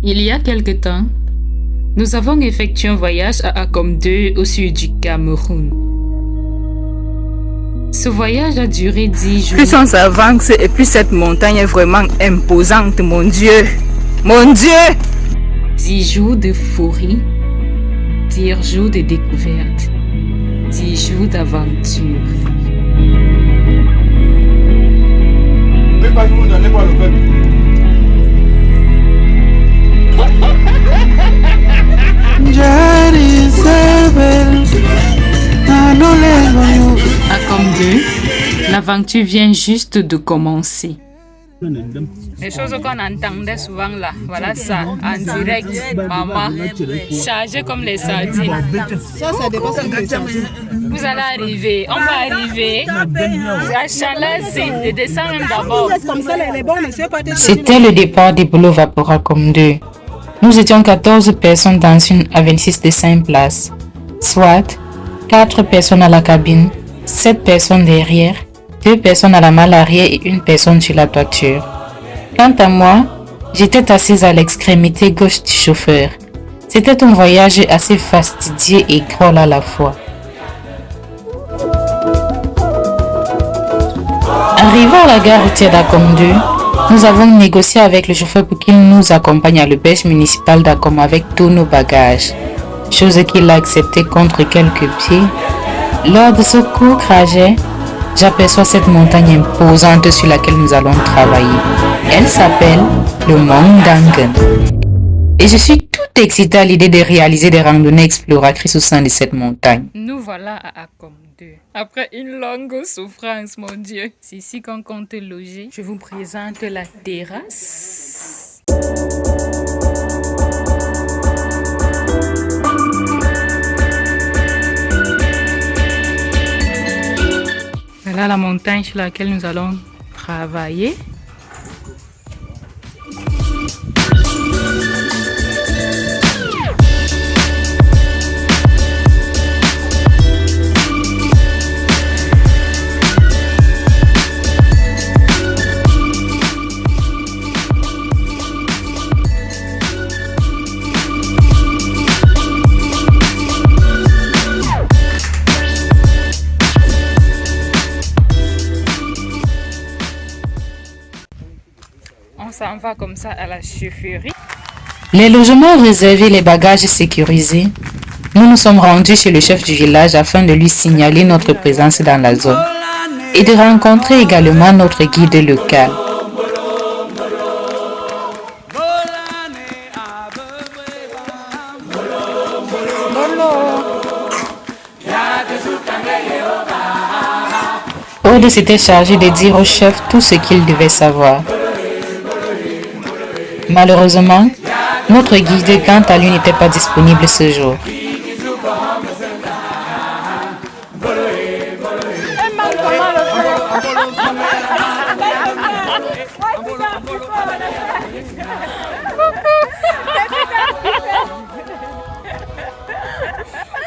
Il y a quelque temps, nous avons effectué un voyage à Akom 2 au sud du Cameroun. Ce voyage a duré 10 jours. Plus on s'avance et plus cette montagne est vraiment imposante, mon Dieu. Mon Dieu! 10 jours de fourrie, 10 jours de découverte, 10 jours d'aventure. Akom 2, l'aventure vient juste de commencer. Les choses qu'on entendait souvent là, voilà ça, en direct, maman, chargé comme les sardines. Ça dépend des sardines. Vous allez arriver, on va arriver. La chaleur, c'est de descendre d'abord. C'était le départ des boulots Vapora comme 2. Nous étions 14 personnes dans une A26 de 5 places, soit 4 personnes à la cabine, 7 personnes derrière, 2 personnes à la malle arrière et 1 personne sur la toiture. Quant à moi, j'étais assise à l'extrémité gauche du chauffeur. C'était un voyage assez fastidieux et drôle à la fois. Arrivé à la gare routière d'Akom 2, nous avons négocié avec le chauffeur pour qu'il nous accompagne à l'auberge municipale d'Akom avec tous nos bagages, chose qu'il a accepté contre quelques pieds. Lors de ce court trajet, j'aperçois cette montagne imposante sur laquelle nous allons travailler. Elle s'appelle le Mont Dangen. Et je suis toute excitée à l'idée de réaliser des randonnées exploratrices au sein de cette montagne. Nous voilà à Akom 2. Après une longue souffrance, mon Dieu. C'est ici qu'on compte loger. Je vous présente la terrasse. Voilà la montagne sur laquelle nous allons travailler. On s'en va comme ça à la chaufferie. Les logements réservés, les bagages sécurisés, nous nous sommes rendus chez le chef du village afin de lui signaler notre présence dans la zone et de rencontrer également notre guide local. Aude s'était chargé de dire au chef tout ce qu'il devait savoir. Malheureusement, notre guide quant à lui n'était pas disponible ce jour.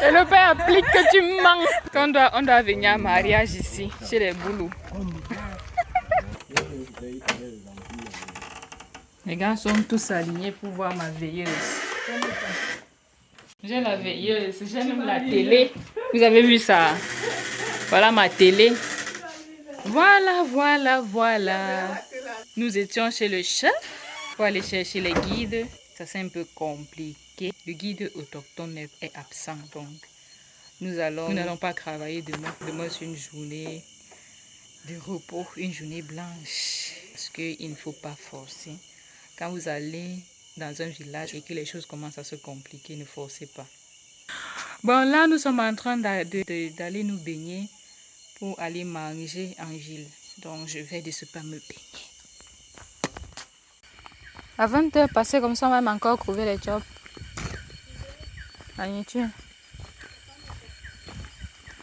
Et le père applique que tu manques. On doit venir à mariage ici, chez les boulous. Les gars sont tous alignés pour voir ma veilleuse. J'ai la veilleuse, j'ai même la télé. Vous avez vu ça? Voilà ma télé. Voilà. Nous étions chez le chef pour aller chercher les guides. Ça c'est un peu compliqué. Le guide autochtone est absent donc. Nous n'allons pas travailler demain. Demain c'est une journée de repos, une journée blanche. Parce qu'il ne faut pas forcer. Quand vous allez dans un village et que les choses commencent à se compliquer, ne forcez pas. Bon, là, nous sommes en train d'aller nous baigner pour aller manger en ville. Donc, je vais de ce pas me baigner. À 20h passé comme ça, on va même encore trouver les jobs. La nourriture.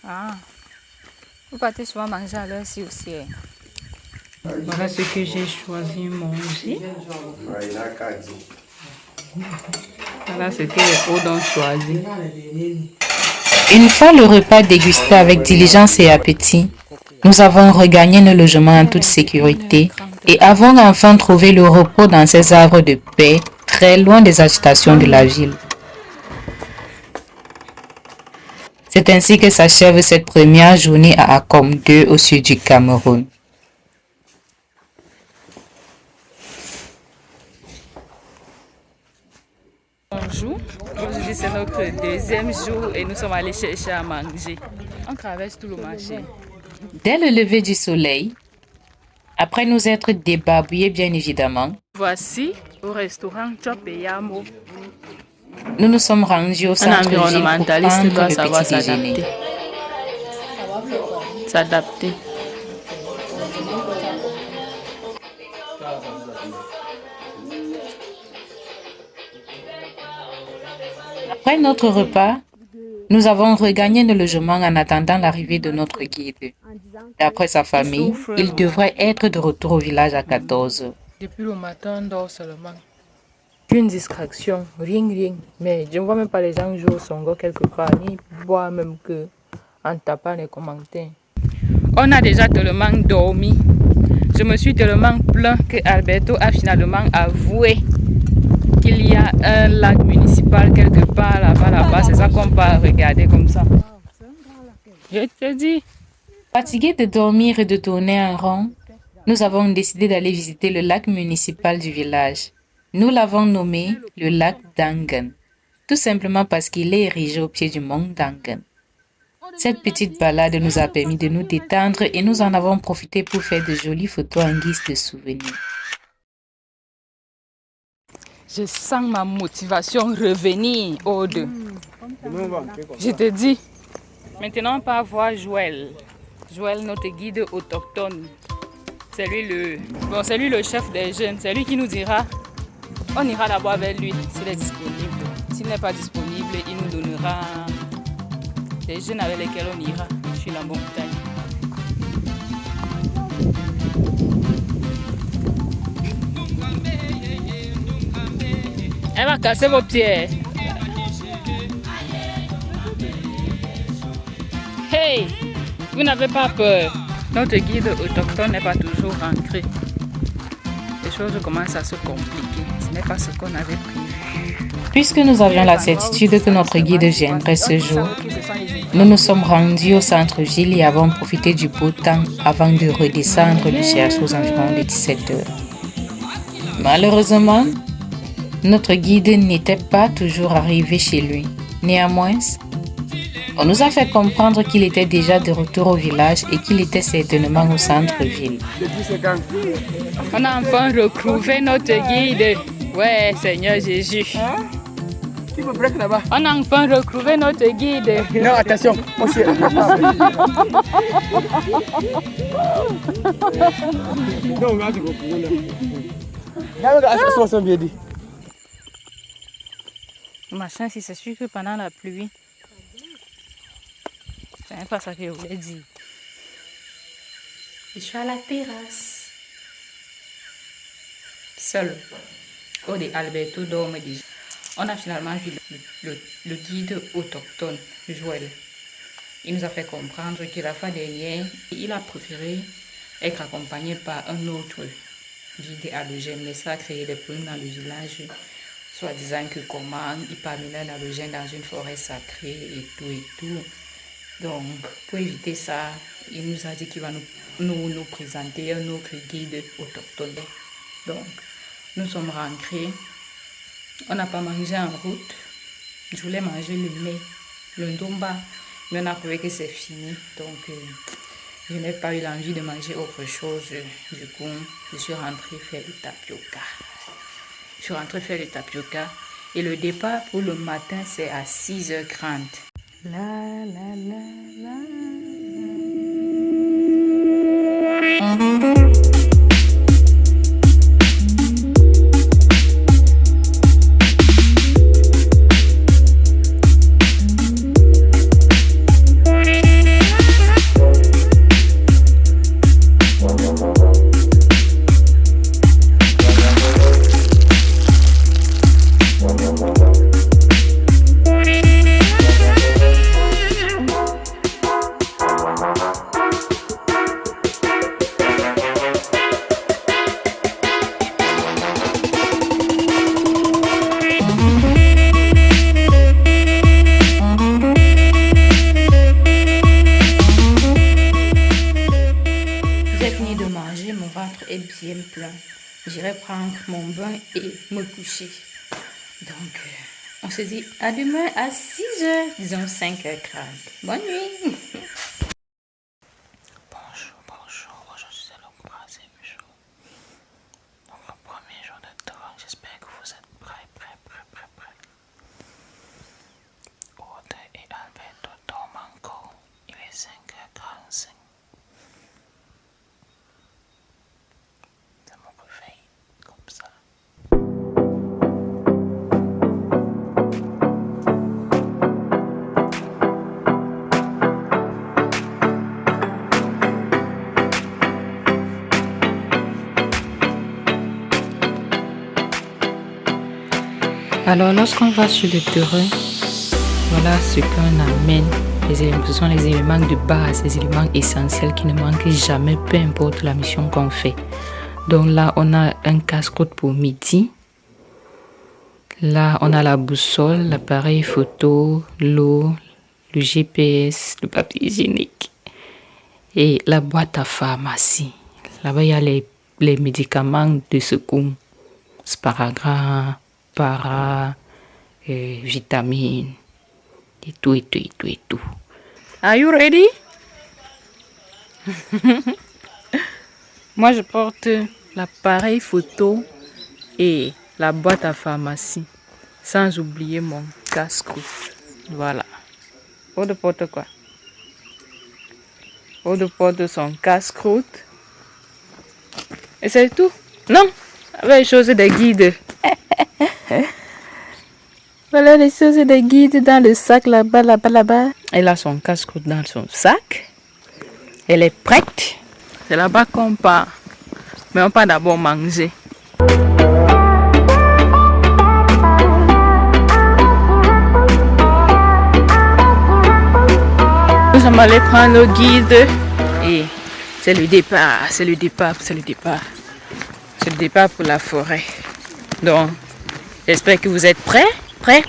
Ah. Vous partez souvent manger à l'heure-ci aussi. Voilà ce que j'ai choisi manger. Voilà ce que les pots ont choisi. Une fois le repas dégusté avec diligence et appétit, nous avons regagné nos logements en toute sécurité et avons enfin trouvé le repos dans ces arbres de paix très loin des agitations de la ville. C'est ainsi que s'achève cette première journée à Akom 2 au sud du Cameroun. Bonjour, aujourd'hui c'est notre deuxième jour et nous sommes allés chercher à manger. On traverse tout le marché. Dès le lever du soleil, après nous être débarbouillés bien évidemment, Voici au restaurant Chop et Yamo. nous nous sommes rendus au Un centre-ville pour environnementaliste prendre doit le savoir petit déjeuner. S'adapter. Après notre repas, nous avons regagné le logement en attendant l'arrivée de notre guide. D'après sa famille, il devrait être de retour au village à 14 heures. Depuis le matin, on dort seulement. Une distraction, rien. Mais je ne vois même pas les gens jouer au songo quelque part, ni boire même que en tapant les commentaires. On a déjà tellement dormi. Je me suis tellement plaint que Alberto a finalement avoué qu'il y a un lac municipal quelque part là-bas. C'est ça qu'on peut regarder comme ça. Je te dis. Fatigués de dormir et de tourner en rond, nous avons décidé d'aller visiter le lac municipal du village. Nous l'avons nommé le lac Dangan, tout simplement parce qu'il est érigé au pied du mont Dangan. Cette petite balade nous a permis de nous détendre et nous en avons profité pour faire de jolies photos en guise de souvenir. Je sens ma motivation revenir, Aude. Je te dis. Maintenant, on va voir Joël. Joël, notre guide autochtone. C'est lui le chef des jeunes. C'est lui qui nous dira. On ira là-bas avec lui s'il est disponible. S'il n'est pas disponible, il nous donnera des jeunes avec lesquels on ira sur la montagne. Elle va casser vos pieds. Hey, vous n'avez pas peur. Notre guide autochtone n'est pas toujours ancré. Les choses commencent à se compliquer. Ce n'est pas ce qu'on avait prévu. Puisque nous avions la certitude que notre guide viendrait ce jour, nous nous sommes rendus au centre-ville et avons profité du beau temps avant de redescendre le chercher aux environs de 17 heures. Malheureusement, notre guide n'était pas toujours arrivé chez lui. Néanmoins, on nous a fait comprendre qu'il était déjà de retour au village et qu'il était certainement au centre-ville. On a enfin retrouvé notre guide. Ouais, Seigneur Jésus. Qui me break là-bas? On a enfin retrouvé notre guide. Non, attention. Machin, si c'est sûr que pendant la pluie, c'est même pas ça que je voulais dire. Je suis à la terrasse. Seul. Aude et Alberto dorment déjà. On a finalement vu le guide autochtone, Joël. Il nous a fait comprendre que la fois dernière, il a préféré être accompagné par un autre guide halogène. Mais ça a créé des problèmes dans le village, soi-disant que comment il parmenait un halogène dans une forêt sacrée et tout. Donc, pour éviter ça, il nous a dit qu'il va nous présenter un autre guide autochtone. Donc, nous sommes rentrés. On n'a pas mangé en route. Je voulais manger le mets, le ndomba, mais on a trouvé que c'est fini. Donc, je n'ai pas eu l'envie de manger autre chose. Du coup, je suis rentrée faire le tapioca. Et le départ pour le matin, c'est à 6h30. La la la la. j'irai prendre mon bain et me coucher. Donc, on se dit à demain à 6h, disons 5h30. Bonne nuit. Bonjour, aujourd'hui c'est le troisième jour. Donc le premier jour de travail, j'espère que vous êtes prêts. Aude et Alberto dorment encore, il est 5h45. Ça me réveille comme ça. Alors, lorsqu'on va sur le terrain, voilà ce qu'on amène. Ce sont les éléments de base, les éléments essentiels qui ne manquent jamais, peu importe la mission qu'on fait. Donc là, on a un casse-croûte pour midi. Là, on a la boussole, l'appareil photo, l'eau, le GPS, le papier hygiénique et la boîte à pharmacie. Là-bas, il y a les médicaments de secours, sparadrap, vitamines et tout. Are you ready? Moi, je porte l'appareil photo et la boîte à pharmacie, sans oublier mon casse-croûte. Voilà. Aude porte quoi? Aude porte son casse-croûte. Et c'est tout? Non, avec les choses de guide. Voilà les choses de guide dans le sac là-bas. Elle a son casse-croûte dans son sac. Elle est prête. C'est là-bas qu'on part. Mais on part d'abord manger. Nous sommes allés prendre le guide. Et c'est le départ. C'est le départ pour la forêt. Donc, j'espère que vous êtes prêts. Prêt.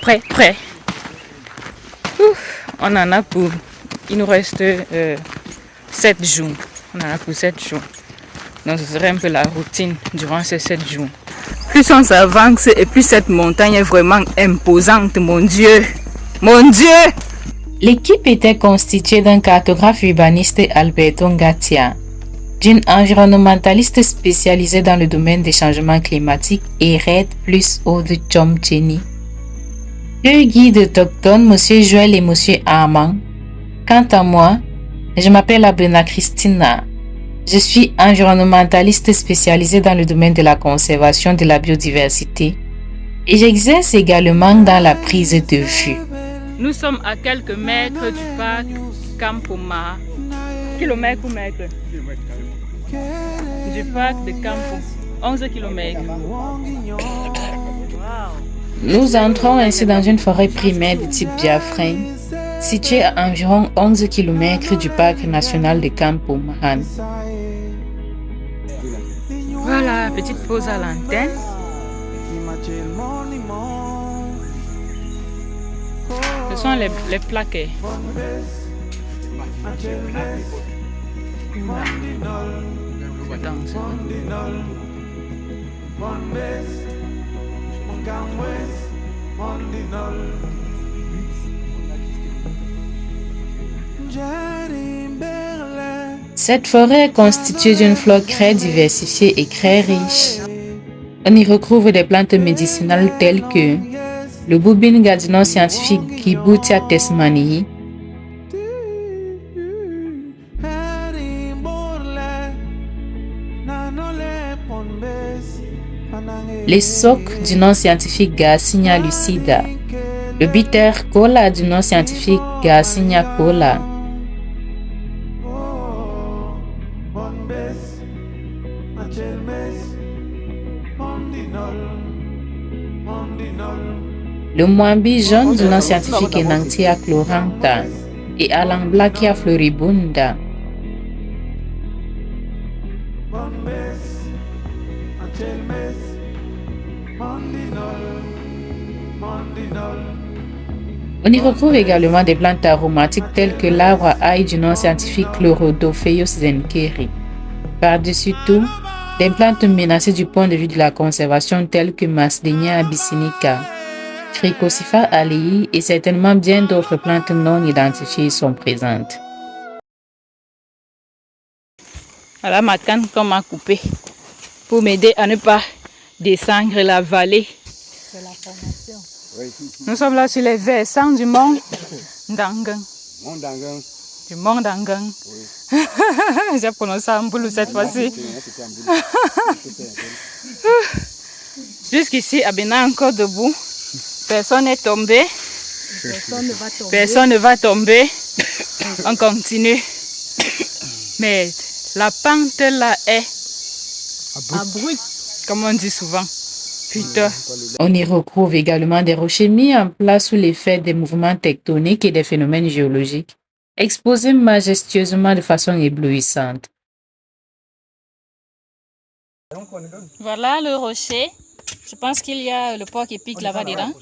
Ouf, on en a pour... Il nous reste 7 jours. On en a pour 7 jours. Donc ce serait un peu la routine durant ces 7 jours. Plus on s'avance et plus cette montagne est vraiment imposante, mon Dieu. L'équipe était constituée d'un cartographe urbaniste Alberto Ngatia, d'une environnementaliste spécialisée dans le domaine des changements climatiques et Red plus Aude Chomcheni, deux guides autochtones, M. Joël et M. Armand. Quant à moi, je m'appelle Abena Christina. Je suis environnementaliste spécialisée dans le domaine de la conservation de la biodiversité et j'exerce également dans la prise de vue. Nous sommes à quelques mètres du parc Kampoma. Kilomètres ou mètres? Du parc de Campo. 11 kilomètres. Nous entrons ainsi dans une forêt primaire de type biafrin, située à environ 11 km du parc national de Campo Mahan. Voilà, petite pause à l'antenne. Ce sont les plaquets. Cette forêt est constituée d'une flore très diversifiée et très riche. On y retrouve des plantes médicinales telles que le boubinga du nom scientifique Gibutia tesmanii, les socs du nom scientifique Garcinia lucida, le bitter cola du nom scientifique Garcinia cola, le moambi jaune du nom scientifique Enantia chlorantha et Alamblacia floribunda. On y retrouve également des plantes aromatiques telles que l'arbre à ail du nom scientifique Chlorodopheus zenkeri. Par-dessus tout, Des plantes menacées du point de vue de la conservation telles que Masdenia abyssinica, Cricosifa alei et certainement bien d'autres plantes non identifiées sont présentes. Voilà ma canne qu'on m'a coupée pour m'aider à ne pas descendre la vallée. Nous sommes là sur les versants du mont Dangang. Du mont Dangang. J'ai prononcé en boulot cette fois-ci. Jusqu'ici, Abena est encore debout. Personne n'est tombé. Personne ne va tomber. On continue. Mais la pente là est abrupte, comme on dit souvent. Putain. On y retrouve également des rochers mis en place sous l'effet des mouvements tectoniques et des phénomènes géologiques, exposés majestueusement de façon éblouissante. Voilà le rocher. Je pense qu'il y a le porc épic là-bas dedans.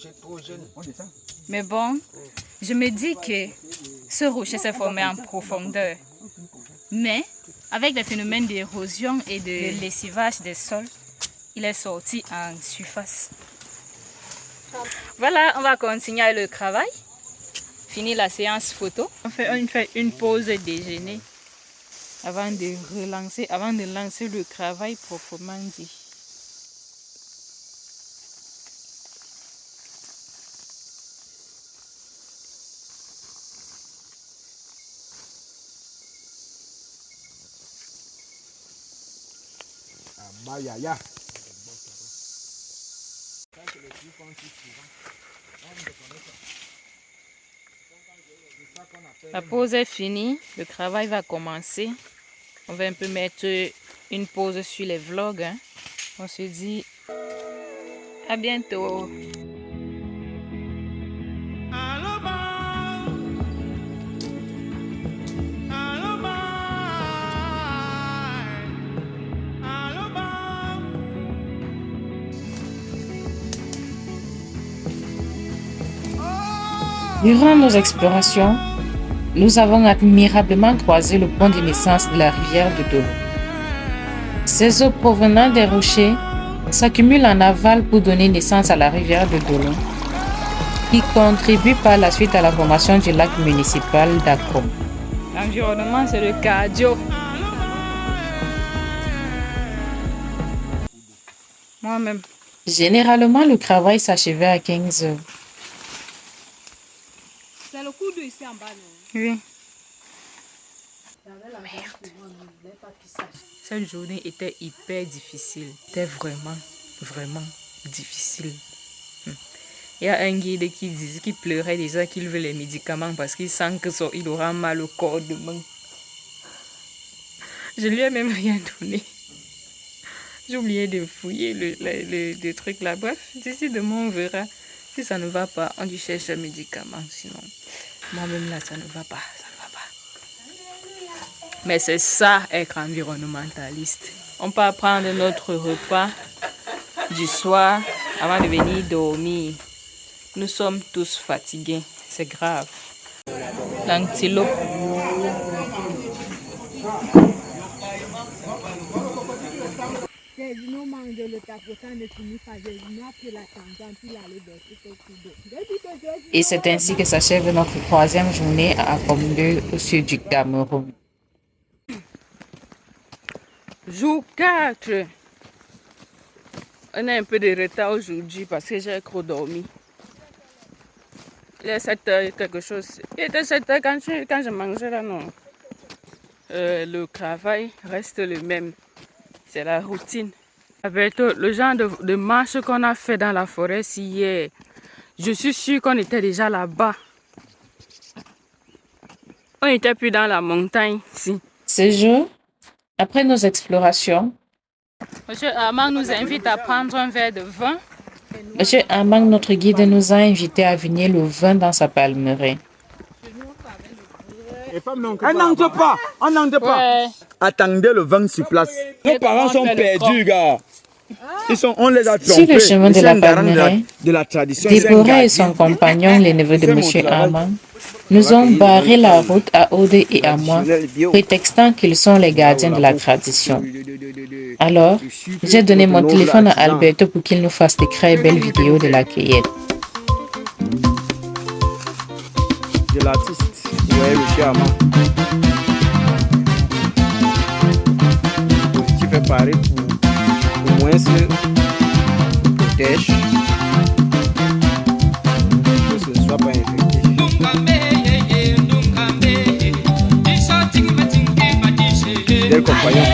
Mais bon, je me dis que ce rocher s'est formé en profondeur. Mais avec les phénomènes d'érosion et de lessivage des sols, il est sorti en surface. Voilà, on va continuer le travail. Fini la séance photo. On fait une pause déjeuner avant de lancer le travail proprement dit. La pause est finie, le travail va commencer. On va un peu mettre une pause sur les vlogs. Hein. On se dit à bientôt. Durant nos explorations, nous avons admirablement croisé le point de naissance de la rivière de Dolo. Ces eaux provenant des rochers s'accumulent en aval pour donner naissance à la rivière de Dolo, qui contribue par la suite à la formation du lac municipal d'Akom. L'environnement, c'est le cardio. Moi-même. Généralement, le travail s'achevait à 15 heures. C'est le coup ici en bas, non? Oui. Cette journée était hyper difficile. C'était vraiment difficile. Il y a un guide qui pleurait déjà qu'il veut les médicaments parce qu'il sent qu'il aura mal au corps demain. Je lui ai même rien donné. J'ai oublié de fouiller le truc là. Bref, d'ici demain on verra. Si ça ne va pas, on lui cherche un médicament. Sinon, moi-même là, ça ne va pas. Mais c'est ça, être environnementaliste. On peut prendre notre repas du soir avant de venir dormir. Nous sommes tous fatigués. C'est grave. L'antilope. Et c'est ainsi que s'achève notre troisième journée à Akom 2 au sud du Cameroun. Jour 4. On a un peu de retard aujourd'hui parce que j'ai trop dormi. Il est 7 h quelque chose. Il était 7 h quand je mangeais là, non. Le travail reste le même. C'est la routine. Avec le genre de marche qu'on a fait dans la forêt hier, je suis sûre qu'on était déjà là-bas. On n'était plus dans la montagne ici. Ce jour, après nos explorations, Monsieur Armand nous invite à prendre un verre de vin. Monsieur Amang, notre guide, nous a invités à venir le vin dans sa palmeraie. On n'entre pas, on n'entre pas. Ouais. Attendez le vin sur place. Nos parents sont perdus, gars. On les a trompés. Sur le chemin de C'est la un garant palmeraie, de la tradition. Déborah et son compagnon, les neveux de Monsieur Amang, nous ont barré la route à Aude et à moi, prétextant qu'ils sont les gardiens de la tradition. Alors, j'ai donné mon téléphone à Alberto pour qu'il nous fasse de très belles vidéos de la cueillette. De l'artiste, ouais, le charmant. Le dispositif est pareil pour au moins se protège. Que ce ne soit pas infecté. Fidèle compagnon.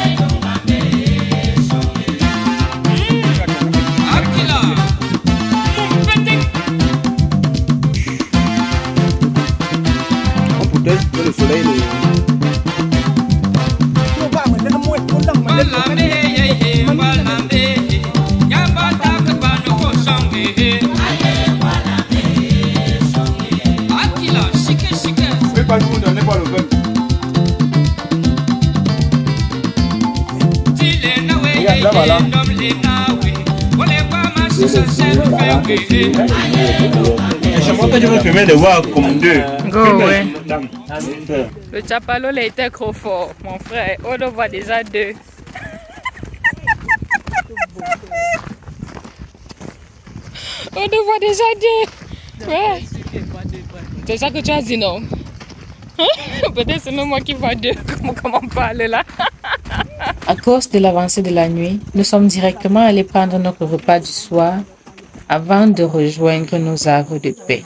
On protège que le soleil pas nous donner pas le vin. Regarde là, voilà. Je crois que je vais filmer de voir comme deux. Go, ouais. Le chapalo là était trop fort, mon frère. On le voit déjà deux. On le voit déjà deux. Ouais. C'est ça que tu as dit, non? Peut-être c'est même moi qui vois deux. Comment on parle là? À cause de l'avancée de la nuit, nous sommes directement allés prendre notre repas du soir avant de rejoindre nos arbres de paix.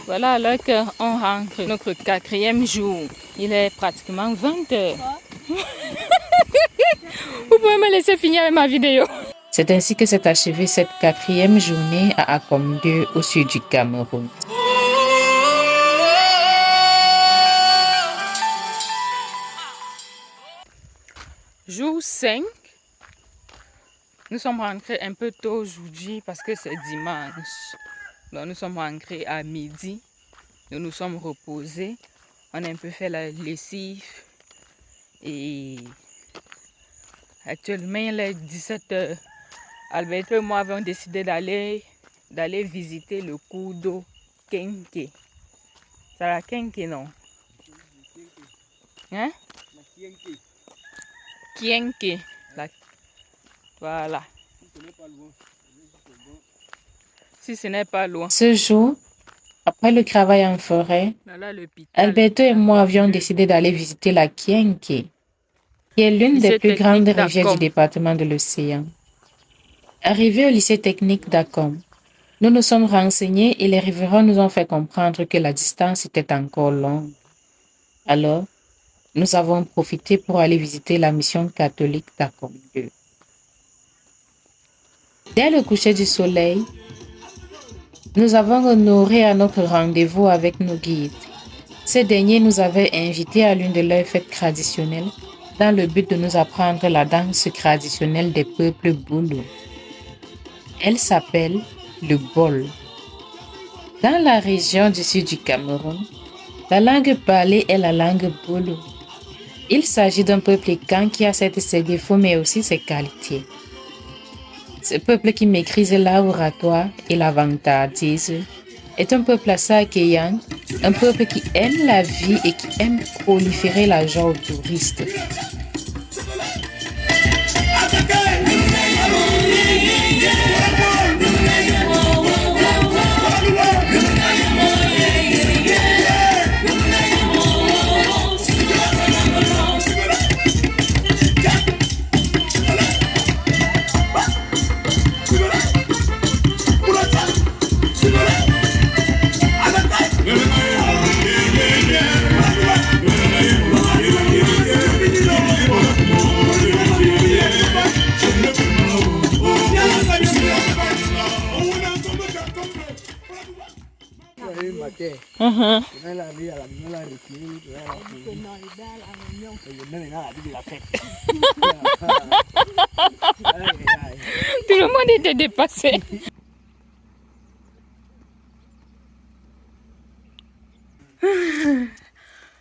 Voilà alors qu'on rentre notre 4e jour. Il est pratiquement 20h. Vous pouvez me laisser finir avec ma vidéo. C'est ainsi que s'est achevée cette 4e journée à Akom 2 au sud du Cameroun. Jour 5. Nous sommes rentrés un peu tôt aujourd'hui parce que c'est dimanche. Donc nous sommes rentrés à midi. Nous nous sommes reposés. On a un peu fait la lessive. Et actuellement il est 17h. Alberto et moi avons décidé d'aller visiter le cours d'eau Kenke. C'est la Kenke, non? Hein? Kienke. Voilà. Si ce n'est pas loin. Ce jour, après le travail en forêt, Voilà l'hôpital. Alberto et moi avions décidé d'aller visiter la Kienke, qui est l'une des plus grandes rivières du département de l'océan. Arrivés au lycée technique d'Akom, nous nous sommes renseignés et les riverains nous ont fait comprendre que la distance était encore longue. Alors, nous avons profité pour aller visiter la mission catholique d'Akom 2. Dès le coucher du soleil, nous avons honoré à notre rendez-vous avec nos guides. Ces derniers nous avaient invités à l'une de leurs fêtes traditionnelles dans le but de nous apprendre la danse traditionnelle des peuples Boulou. Elle s'appelle le bol. Dans la région du sud du Cameroun, la langue parlée est la langue Boulou. Il s'agit d'un peuple kan qui a certes ses défauts mais aussi ses qualités. Ce peuple qui maîtrise l'art oratoire et la vantardise est un peuple assez accueillant, un peuple qui aime la vie et qui aime proliférer la joie aux touristes. Tout le monde était dépassé.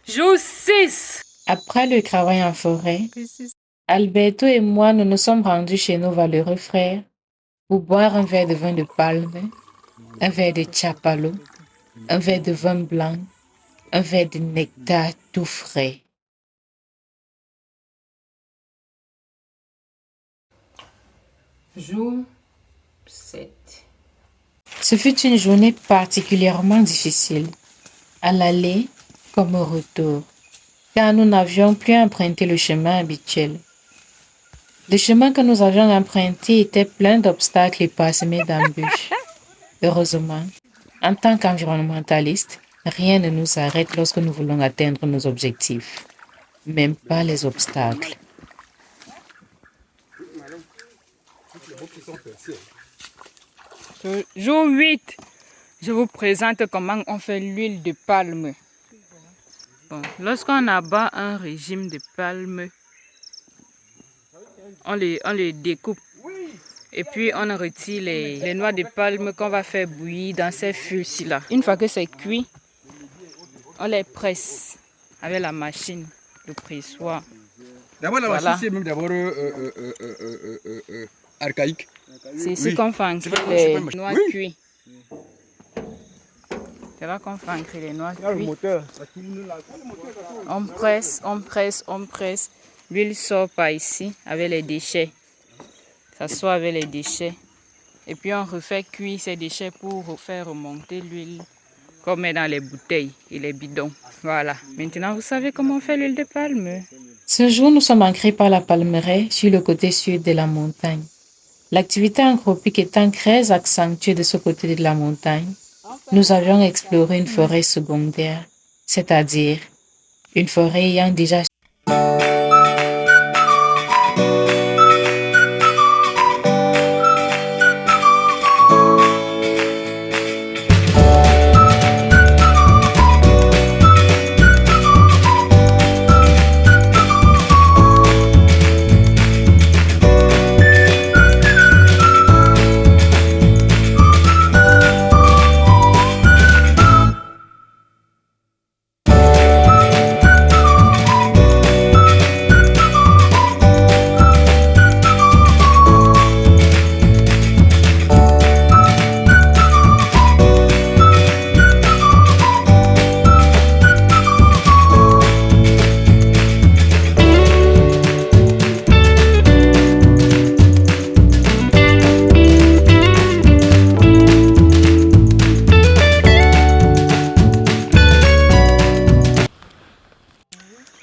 Jour 6. Après le travail en forêt, Alberto et moi nous nous sommes rendus chez nos valeureux frères pour boire un verre de vin de palme, un verre de chapalo un verre de vin blanc, un verre de nectar tout frais. Jour 7. Ce fut une journée particulièrement difficile, à l'aller comme au retour, car nous n'avions plus emprunté le chemin habituel. Le chemin que nous avions emprunté était plein d'obstacles et parsemé d'embûches. Heureusement, en tant qu'environnementalistes, rien ne nous arrête lorsque nous voulons atteindre nos objectifs, même pas les obstacles. Jour 8, je vous présente comment on fait l'huile de palme. Bon, lorsqu'on abat un régime de palme, on les découpe. Et puis on en retire les noix de palme qu'on va faire bouillir dans ces fûts-ci-là. Une fois que c'est cuit, on les presse avec la machine, le pressoir. D'abord, la Voilà. machine, c'est même d'abord archaïque. C'est ici Oui. qu'on fait ancrer C'est pas les une machine. noix Oui. cuites. C'est là qu'on fait ancrer les noix Il y a le cuites. moteur. On presse, on presse, on presse. L'huile sort par ici avec les déchets. Ça sort avec les déchets. Et puis on refait cuire ces déchets pour faire remonter l'huile qu'on met dans les bouteilles et les bidons. Voilà. Maintenant, vous savez comment on fait l'huile de palme. Ce jour, nous sommes ancrés par la palmeraie sur le côté sud de la montagne. L'activité anthropique étant très accentuée de ce côté de la montagne, nous avions exploré une forêt secondaire, c'est-à-dire une forêt ayant déjà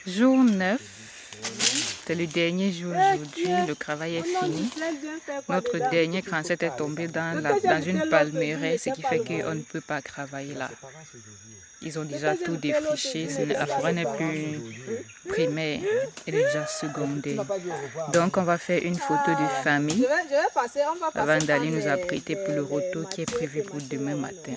Jour 9. C'est le dernier jour aujourd'hui. Le travail est fini. Notre dernier cransette est tombé dans une palmeraie, ce qui fait qu'on ne peut pas travailler là. Ils ont déjà tout défriché. La forêt n'est plus primaire, elle est déjà secondaire. Donc on va faire une photo de famille avant d'aller nous apprêter pour le retour qui est prévu pour demain matin.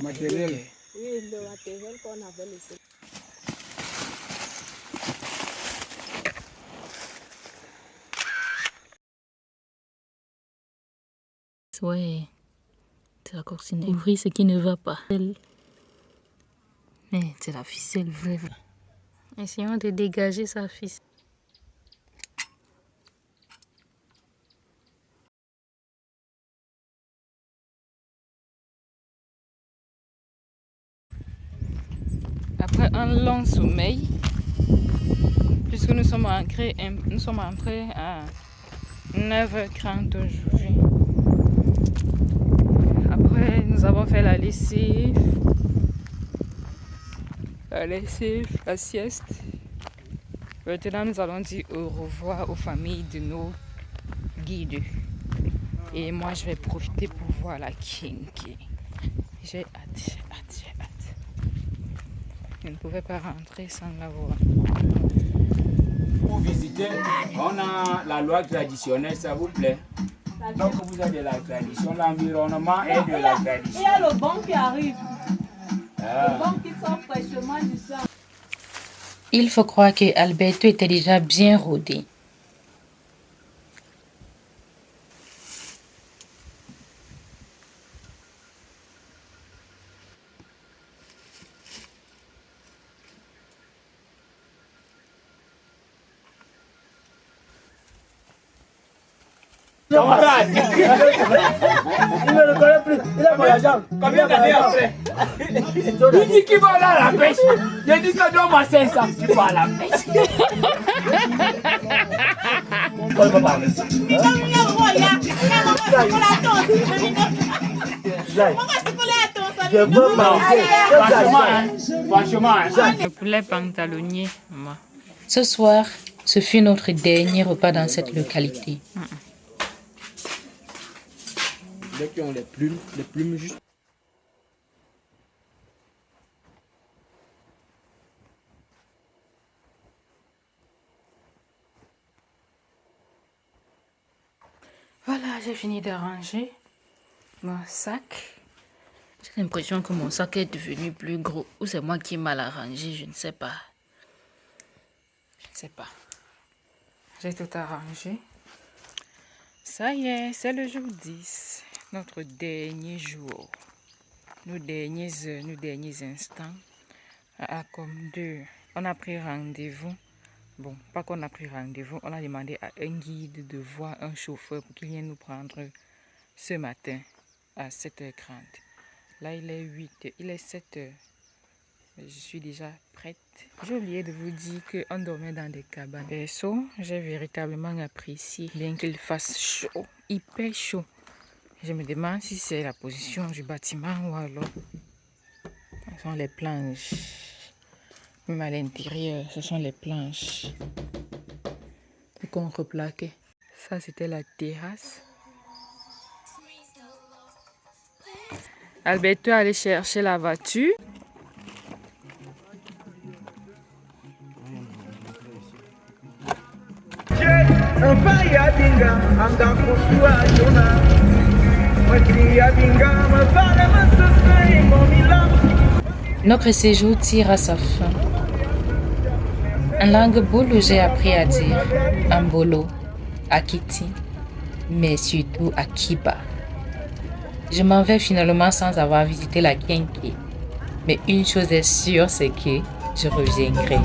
Ouais, c'est la coccinelle. Ouvrir ce qui ne va pas. Mais c'est la ficelle vraie. Essayons de dégager sa ficelle. Après un long sommeil, puisque nous sommes entrés à 9h30 aujourd'hui. Après, nous avons fait la lessive, la sieste. Maintenant, nous allons dire au revoir aux familles de nos guides. Et moi, je vais profiter pour voir la Kinky. J'ai hâte. Je ne pouvais pas rentrer sans la voir. Pour visiter, on a la loi traditionnelle, ça vous plaît? Donc vous avez de la tradition, l'environnement est de la tradition. Il y a le banc qui arrive. Le banc qui sort fraîchement du sang. Il faut croire que Alberto était déjà bien rodé. Camarade. Il ne le connaît plus. Il a mon argent. Combien d'années après? Il dit qu'il va aller à la pêche. Il dit que donne-moi 500. Tu vas à la pêche. On ne peut pas parler. Je veux manger. Franchement, Le poulet pantalonnier, moi. Ce soir, ce fut notre dernier repas dans cette localité. Les qui ont les plumes juste. Voilà, j'ai fini d'arranger mon sac. J'ai l'impression que mon sac est devenu plus gros. Ou c'est moi qui ai mal arrangé, je ne sais pas. Je ne sais pas. J'ai tout arrangé. Ça y est, c'est le jour 10. Notre dernier jour. Nos dernières heures, nos derniers instants. À comme 2. On a pris rendez-vous. Bon, pas qu'on a pris rendez-vous. On a demandé à un guide de voir un chauffeur pour qu'il vienne nous prendre ce matin à 7h30. Là, il est 8h. Il est 7h. Je suis déjà prête. J'ai oublié de vous dire qu'on dormait dans des cabanes. Perso, j'ai véritablement apprécié, bien qu'il fasse chaud, hyper chaud. Je me demande si c'est la position du bâtiment ou alors ce sont les planches. Même à l'intérieur, ce sont les planches qu'on replaquait. Ça, c'était la terrasse. Alberto est allé chercher la voiture. Notre séjour tire à sa fin. En langue boulou, j'ai appris à dire Ambolo, Akiti, mais surtout Akiba. Je m'en vais finalement sans avoir visité la Kenke. Mais une chose est sûre, c'est que je reviendrai.